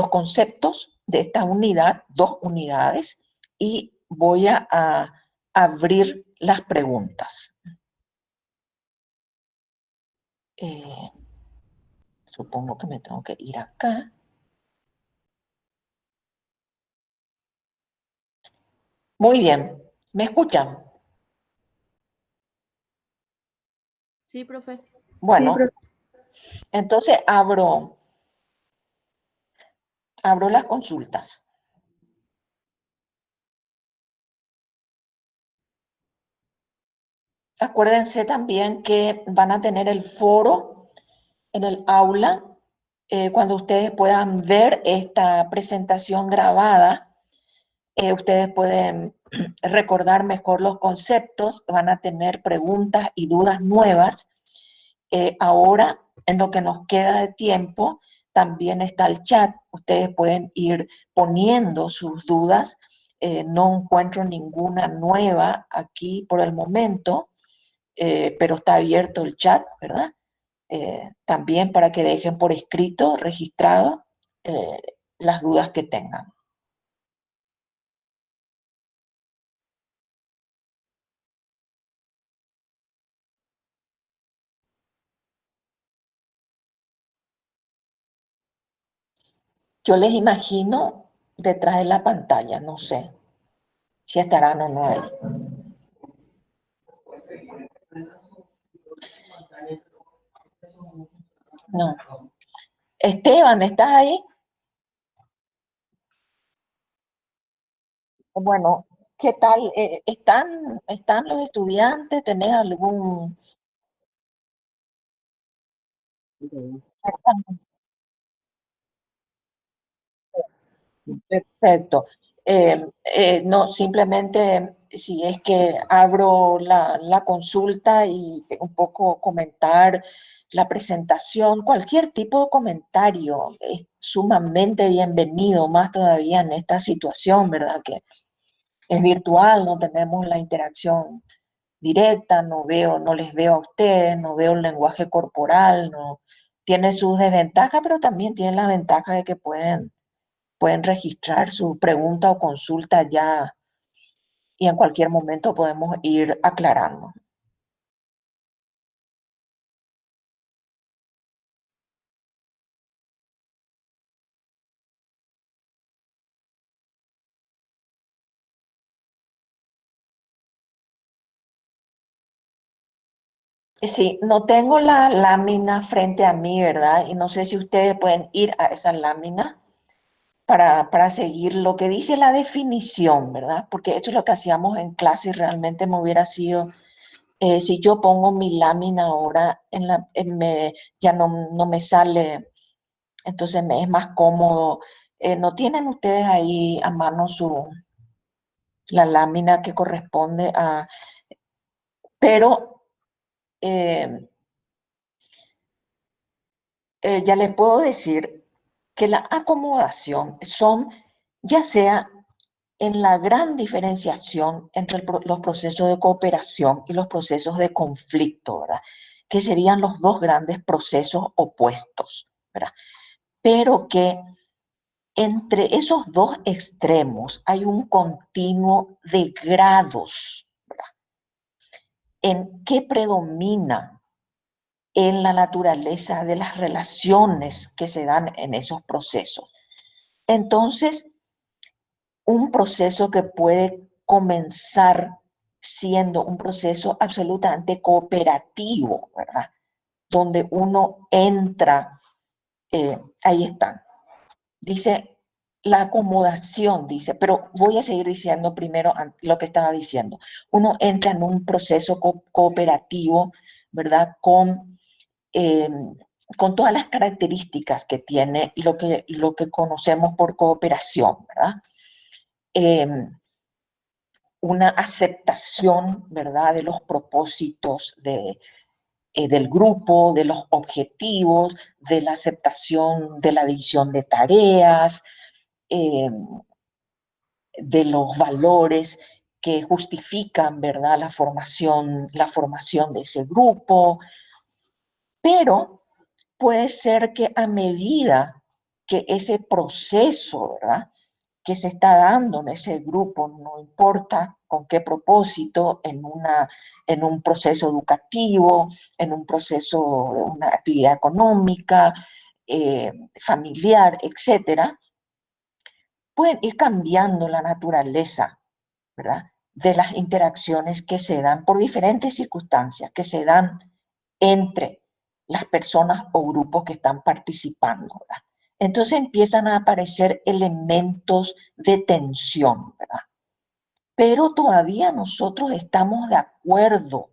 conceptos de esta unidad, 2 unidades, y voy a abrir las preguntas. Supongo que me tengo que ir acá. Muy bien, ¿me escuchan? Sí, profe. Bueno, entonces abro las consultas. Acuérdense también que van a tener el foro en el aula cuando ustedes puedan ver esta presentación grabada. Ustedes pueden recordar mejor los conceptos, van a tener preguntas y dudas nuevas. Ahora, en lo que nos queda de tiempo, también está el chat. Ustedes pueden ir poniendo sus dudas. No encuentro ninguna nueva aquí por el momento, pero está abierto el chat, ¿verdad? También para que dejen por escrito, registrado, las dudas que tengan. Yo les imagino detrás de la pantalla, no sé si estarán o no ahí. No. Esteban, ¿estás ahí? Bueno, ¿qué tal? ¿Están los estudiantes? ¿Tenés algún... Perfecto. No, simplemente si es que abro la consulta y un poco comentar la presentación, cualquier tipo de comentario es sumamente bienvenido, más todavía en esta situación, ¿verdad? Que es virtual, no tenemos la interacción directa, no les veo a ustedes, no veo el lenguaje corporal, no tiene sus desventajas, pero también tiene la ventaja de que pueden registrar su pregunta o consulta ya y en cualquier momento podemos ir aclarando. Sí, no tengo la lámina frente a mí, ¿verdad? Y no sé si ustedes pueden ir a esa lámina para seguir lo que dice la definición, ¿verdad? Porque esto es lo que hacíamos en clase y realmente me hubiera sido, si yo pongo mi lámina ahora, ya no me sale, entonces me es más cómodo. ¿No tienen ustedes ahí a mano la lámina que corresponde a... Pero ya les puedo decir que la acomodación son, ya sea en la gran diferenciación entre los procesos de cooperación y los procesos de conflicto, ¿verdad? Que serían los 2 grandes procesos opuestos, ¿verdad? Pero que entre esos 2 extremos hay un continuo de grados, ¿verdad? En qué predomina en la naturaleza de las relaciones que se dan en esos procesos. Entonces, un proceso que puede comenzar siendo un proceso absolutamente cooperativo, ¿verdad? Donde uno entra, ahí está, dice la acomodación, dice, pero voy a seguir diciendo primero lo que estaba diciendo. Uno entra en un proceso cooperativo, ¿verdad? Eh, con todas las características que tiene lo que conocemos por cooperación, ¿verdad? Eh, una aceptación, ¿verdad?, de los propósitos del grupo, de los objetivos, de la aceptación de la división de tareas, eh, de los valores que justifican, ¿verdad?, la formación de ese grupo. Pero puede ser que a medida que ese proceso, ¿verdad?, que se está dando en ese grupo, no importa con qué propósito, en un proceso educativo, en un proceso de una actividad económica, familiar, etcétera, pueden ir cambiando la naturaleza, ¿verdad?, de las interacciones que se dan por diferentes circunstancias, que se dan entre las personas o grupos que están participando, ¿verdad? Entonces empiezan a aparecer elementos de tensión, ¿verdad? Pero todavía nosotros estamos de acuerdo,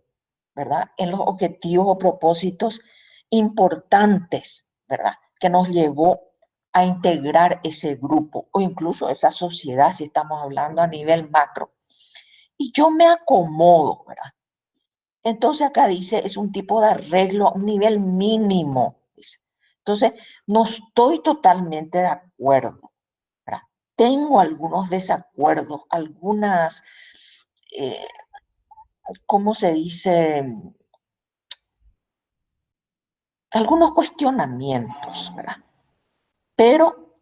¿verdad?, en los objetivos o propósitos importantes, ¿verdad?, que nos llevó a integrar ese grupo o incluso esa sociedad, si estamos hablando a nivel macro. Y yo me acomodo, ¿verdad? Entonces acá dice, es un tipo de arreglo a un nivel mínimo, dice. Entonces, no estoy totalmente de acuerdo, ¿verdad? Tengo algunos desacuerdos, algunas, eh, ¿cómo se dice? Algunos cuestionamientos, ¿verdad? Pero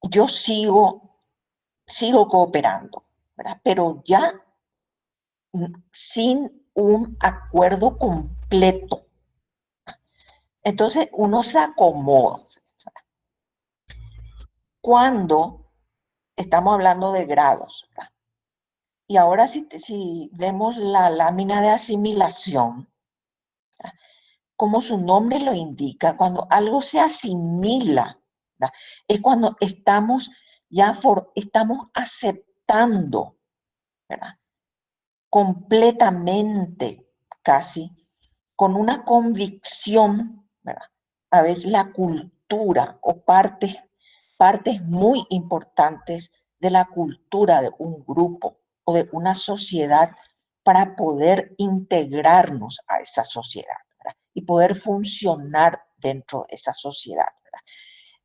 yo sigo cooperando, ¿verdad? Pero ya sin un acuerdo completo. Entonces uno se acomoda. Cuando estamos hablando de grados, ¿verdad? Y ahora si vemos la lámina de asimilación, ¿verdad?, como su nombre lo indica, cuando algo se asimila, ¿verdad?, es cuando estamos estamos aceptando, ¿verdad?, completamente, casi, con una convicción, ¿verdad?, a veces la cultura o partes muy importantes de la cultura de un grupo o de una sociedad para poder integrarnos a esa sociedad, ¿verdad?, y poder funcionar dentro de esa sociedad, ¿verdad?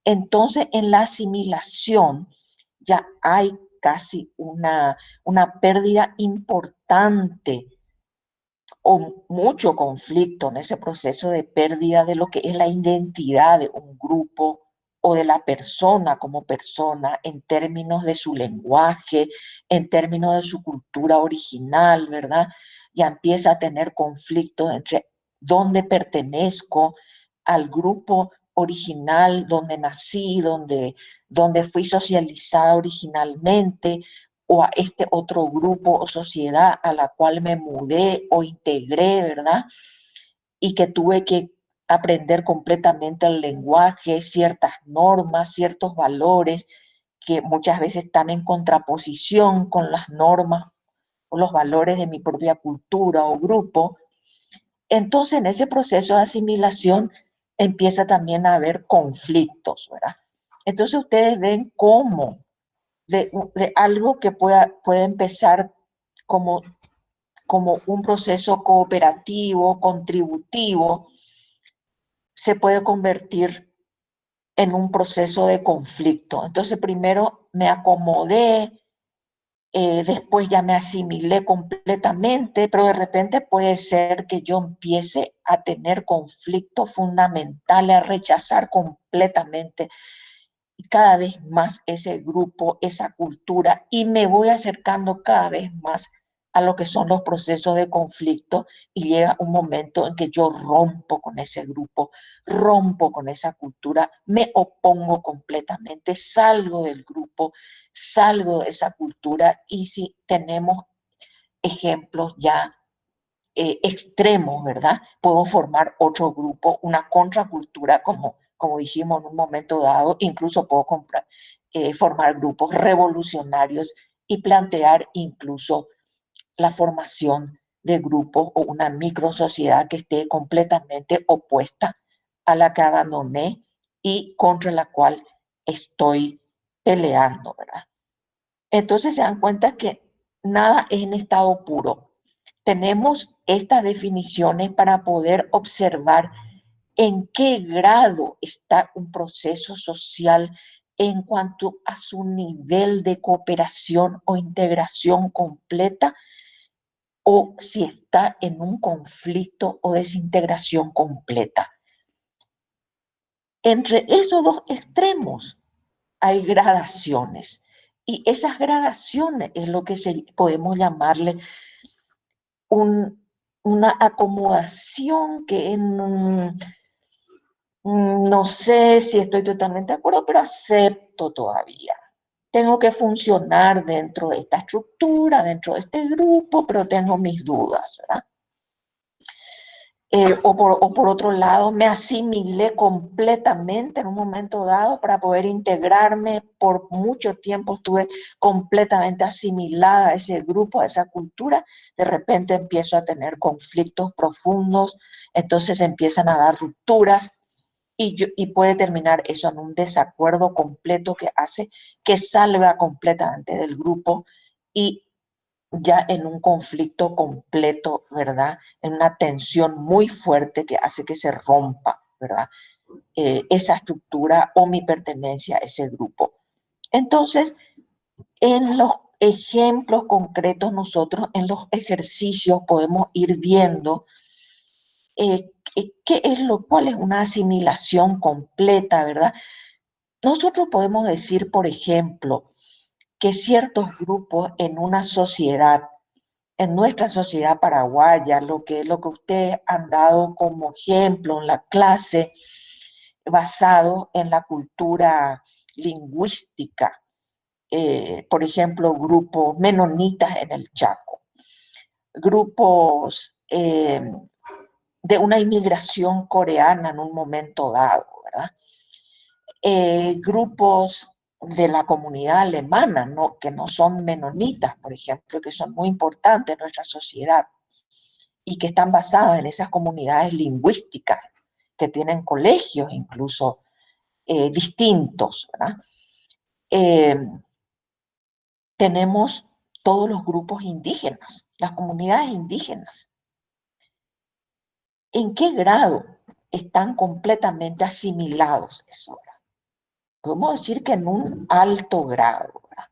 Entonces, en la asimilación ya hay casi una pérdida importante o mucho conflicto en ese proceso de pérdida de lo que es la identidad de un grupo o de la persona como persona en términos de su lenguaje, en términos de su cultura original, ¿verdad? Ya empieza a tener conflicto entre dónde pertenezco al grupo original, donde nací, donde fui socializada originalmente, o a este otro grupo o sociedad a la cual me mudé o integré, ¿verdad? Y que tuve que aprender completamente el lenguaje, ciertas normas, ciertos valores que muchas veces están en contraposición con las normas o los valores de mi propia cultura o grupo. Entonces, en ese proceso de asimilación empieza también a haber conflictos, ¿verdad? Entonces, ustedes ven cómo de algo que puede empezar como, como un proceso cooperativo, contributivo, se puede convertir en un proceso de conflicto. Entonces primero me acomodé, después ya me asimilé completamente, pero de repente puede ser que yo empiece a tener conflictos fundamentales, a rechazar completamente y cada vez más ese grupo, esa cultura, y me voy acercando cada vez más a lo que son los procesos de conflicto y llega un momento en que yo rompo con ese grupo, rompo con esa cultura, me opongo completamente, salgo del grupo, salgo de esa cultura y si tenemos ejemplos ya extremos, ¿verdad? Puedo formar otro grupo, una contracultura, como dijimos en un momento dado, incluso puedo formar grupos revolucionarios y plantear incluso la formación de grupos o una microsociedad que esté completamente opuesta a la que abandoné y contra la cual estoy peleando, ¿verdad? Entonces se dan cuenta que nada es en estado puro. Tenemos estas definiciones para poder observar en qué grado está un proceso social en cuanto a su nivel de cooperación o integración completa o si está en un conflicto o desintegración completa. entre esos dos extremos hay gradaciones. Y esas gradaciones es lo que podemos llamarle una acomodación que no sé si estoy totalmente de acuerdo, pero acepto todavía. Tengo que funcionar dentro de esta estructura, dentro de este grupo, pero tengo mis dudas, ¿verdad? O por otro lado, me asimilé completamente en un momento dado para poder integrarme. Por mucho tiempo estuve completamente asimilada a ese grupo, a esa cultura. De repente empiezo a tener conflictos profundos, entonces empiezan a dar rupturas y puede terminar eso en un desacuerdo completo que hace que salga completamente del grupo y ya en un conflicto completo, ¿verdad? En una tensión muy fuerte que hace que se rompa, ¿verdad? Esa estructura o mi pertenencia a ese grupo. Entonces, en los ejemplos concretos, nosotros en los ejercicios podemos ir viendo cuál es una asimilación completa, ¿verdad? Nosotros podemos decir, por ejemplo, que ciertos grupos en una sociedad, en nuestra sociedad paraguaya, lo que ustedes han dado como ejemplo en la clase, basado en la cultura lingüística, por ejemplo, grupos menonitas en el Chaco, grupos de una inmigración coreana en un momento dado, ¿verdad? Grupos de la comunidad alemana, ¿no? Que no son menonitas, por ejemplo, que son muy importantes en nuestra sociedad y que están basadas en esas comunidades lingüísticas, que tienen colegios incluso distintos, ¿verdad? Tenemos todos los grupos indígenas, las comunidades indígenas. ¿En qué grado están completamente asimilados eso? Podemos decir que en un alto grado, ¿verdad?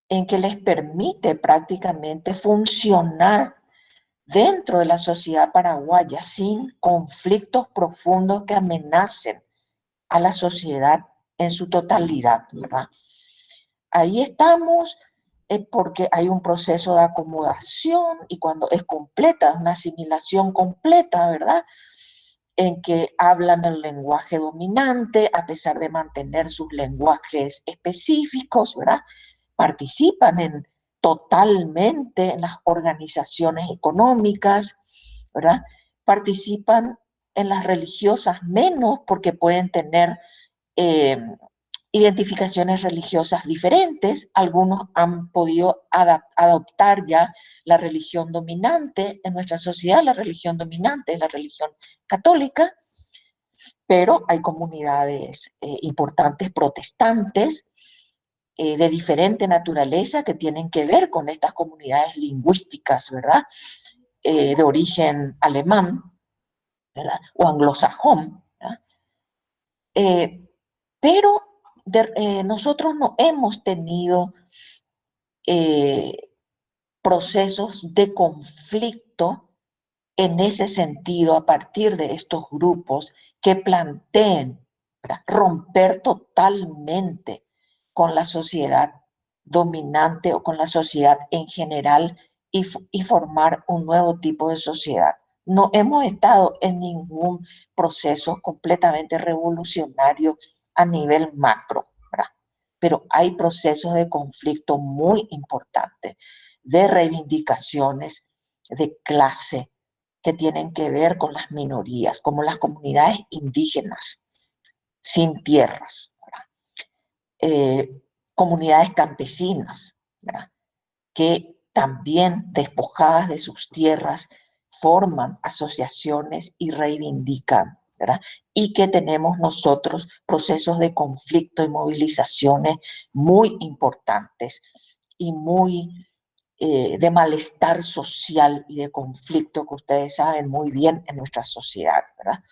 En que les permite prácticamente funcionar dentro de la sociedad paraguaya sin conflictos profundos que amenacen a la sociedad en su totalidad, ¿verdad? Ahí estamos porque hay un proceso de acomodación y cuando es completa, una asimilación completa, ¿verdad? En que hablan el lenguaje dominante a pesar de mantener sus lenguajes específicos, ¿verdad? Participan totalmente en las organizaciones económicas, ¿verdad? Participan en las religiosas menos porque pueden tener identificaciones religiosas diferentes. Algunos han podido adoptar ya la religión dominante en nuestra sociedad. La religión dominante es la religión católica, pero hay comunidades importantes protestantes de diferente naturaleza que tienen que ver con estas comunidades lingüísticas, ¿verdad? De origen alemán, ¿verdad? O anglosajón, ¿verdad? Pero nosotros no hemos tenido procesos de conflicto en ese sentido a partir de estos grupos que planteen, ¿verdad?, romper totalmente con la sociedad dominante o con la sociedad en general y formar un nuevo tipo de sociedad. No hemos estado en ningún proceso completamente revolucionario a nivel macro, ¿verdad? Pero hay procesos de conflicto muy importantes, de reivindicaciones de clase que tienen que ver con las minorías, como las comunidades indígenas sin tierras, comunidades campesinas, ¿verdad?, que también despojadas de sus tierras forman asociaciones y reivindican, ¿verdad? Y que tenemos nosotros procesos de conflicto y movilizaciones muy importantes y muy de malestar social y de conflicto que ustedes saben muy bien en nuestra sociedad, ¿verdad?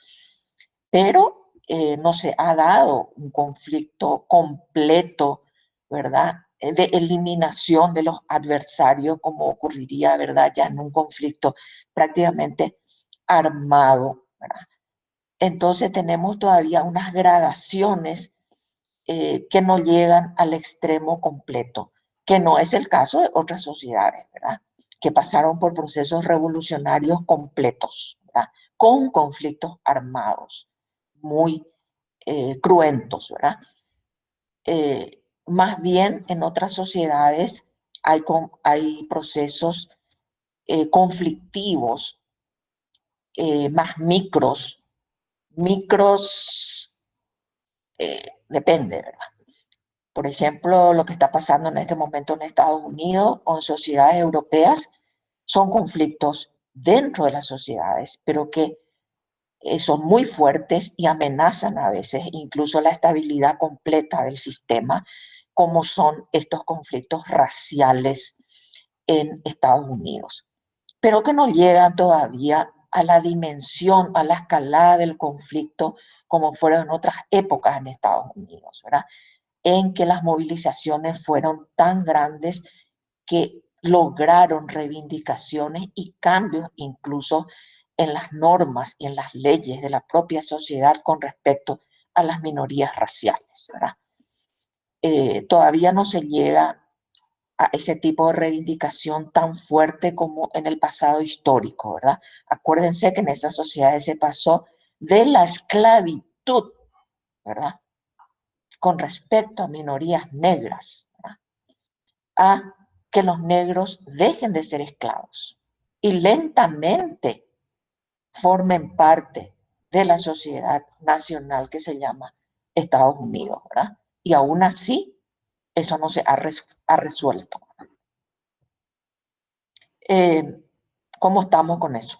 Pero no se ha dado un conflicto completo, ¿verdad?, de eliminación de los adversarios como ocurriría, ¿verdad?, ya en un conflicto prácticamente armado, ¿verdad? entonces tenemos todavía unas gradaciones que no llegan al extremo completo, que no es el caso de otras sociedades, ¿verdad? Que pasaron por procesos revolucionarios completos, ¿verdad? Con conflictos armados muy cruentos, ¿verdad? Más bien en otras sociedades hay procesos conflictivos más micros, depende, ¿verdad? Por ejemplo, lo que está pasando en este momento en Estados Unidos o en sociedades europeas son conflictos dentro de las sociedades, pero que son muy fuertes y amenazan a veces incluso la estabilidad completa del sistema, como son estos conflictos raciales en Estados Unidos, pero que no llegan todavía a la dimensión, a la escalada del conflicto como fueron en otras épocas en Estados Unidos, ¿verdad? En que las movilizaciones fueron tan grandes que lograron reivindicaciones y cambios incluso en las normas y en las leyes de la propia sociedad con respecto a las minorías raciales, ¿verdad? Todavía no se llega a ese tipo de reivindicación tan fuerte como en el pasado histórico, ¿verdad? Acuérdense que en esas sociedades se pasó de la esclavitud, ¿verdad? Con respecto a minorías negras, ¿verdad? A que los negros dejen de ser esclavos y lentamente formen parte de la sociedad nacional que se llama Estados Unidos, ¿verdad? Y aún así, eso no se ha resuelto. ¿Cómo estamos con eso?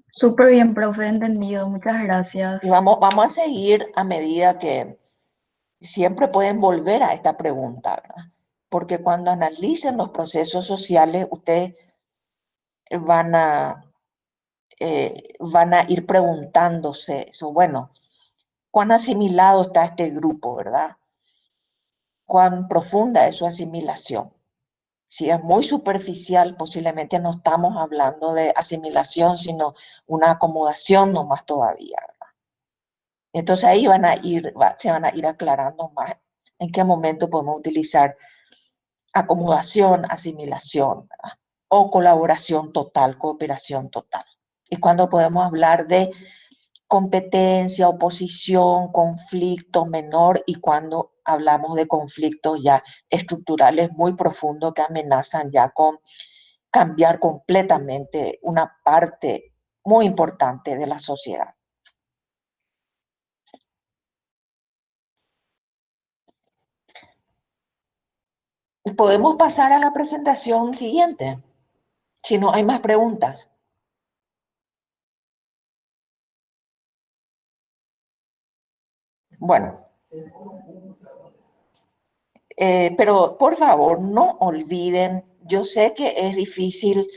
Súper bien, profe, entendido. Muchas gracias. Y vamos a seguir a medida que siempre pueden volver a esta pregunta, ¿verdad? Porque cuando analicen los procesos sociales, ustedes van a ir preguntándose eso, bueno, ¿cuán asimilado está este grupo, verdad? ¿Cuán profunda es su asimilación? Si es muy superficial, posiblemente no estamos hablando de asimilación, sino una acomodación nomás todavía, ¿verdad? Entonces ahí se van a ir aclarando más en qué momento podemos utilizar acomodación, asimilación, ¿verdad? O colaboración total, cooperación total. Y cuando podemos hablar de competencia, oposición, conflicto menor, y cuando hablamos de conflictos ya estructurales muy profundos que amenazan ya con cambiar completamente una parte muy importante de la sociedad. Podemos pasar a la presentación siguiente, si no hay más preguntas. Bueno, pero por favor no olviden, yo sé que es difícil